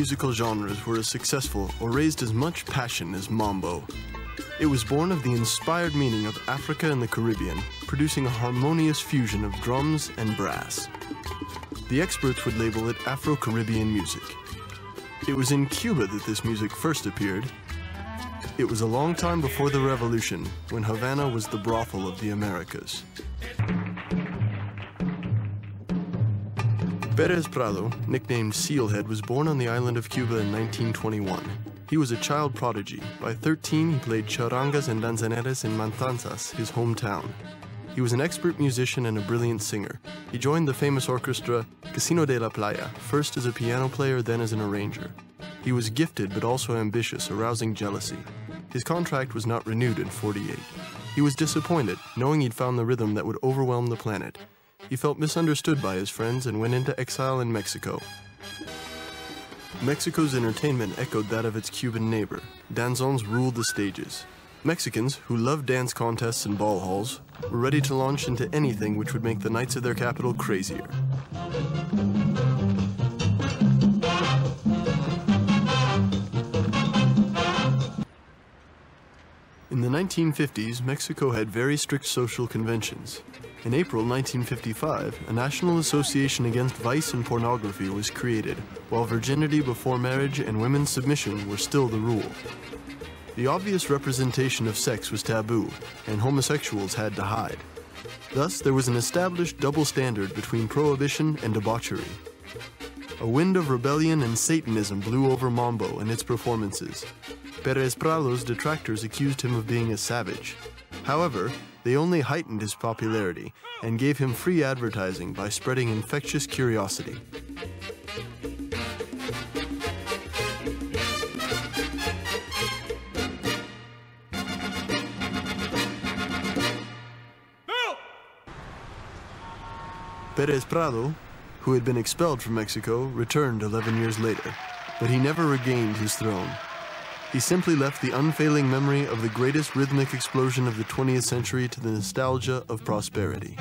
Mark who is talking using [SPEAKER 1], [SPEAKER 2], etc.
[SPEAKER 1] Musical genres were as successful or raised as much passion as mambo. It was born of the inspired meaning of Africa and the Caribbean, producing a harmonious fusion of drums and brass. The experts would label it Afro-Caribbean music. It was in Cuba that this music first appeared. It was a long time before the revolution, when Havana was the brothel of the Americas. Perez Prado, nicknamed Sealhead, was born on the island of Cuba in 1921. He was a child prodigy. By 13, he played charangas and danzaneras in Matanzas, his hometown. He was an expert musician and a brilliant singer. He joined the famous orchestra Casino de la Playa, first as a piano player, then as an arranger. He was gifted but also ambitious, arousing jealousy. His contract was not renewed in '48. He was disappointed, knowing he'd found the rhythm that would overwhelm the planet. He felt misunderstood by his friends and went into exile in Mexico. Mexico's entertainment echoed that of its Cuban neighbor. Danzons ruled the stages. Mexicans, who loved dance contests and ball halls, were ready to launch into anything which would make the nights of their capital crazier. In the 1950s, Mexico had very strict social conventions. In April 1955, a National Association Against Vice and Pornography was created, while virginity before marriage and women's submission were still the rule. The obvious representation of sex was taboo, and homosexuals had to hide. Thus, there was an established double standard between prohibition and debauchery. A wind of rebellion and Satanism blew over Mambo and its performances. Perez Prado's detractors accused him of being a savage. However, they only heightened his popularity and gave him free advertising by spreading infectious curiosity. Perez Prado, who had been expelled from Mexico, returned 11 years later, but he never regained his throne. He simply left the unfailing memory of the greatest rhythmic explosion of the 20th century to the nostalgia of prosperity.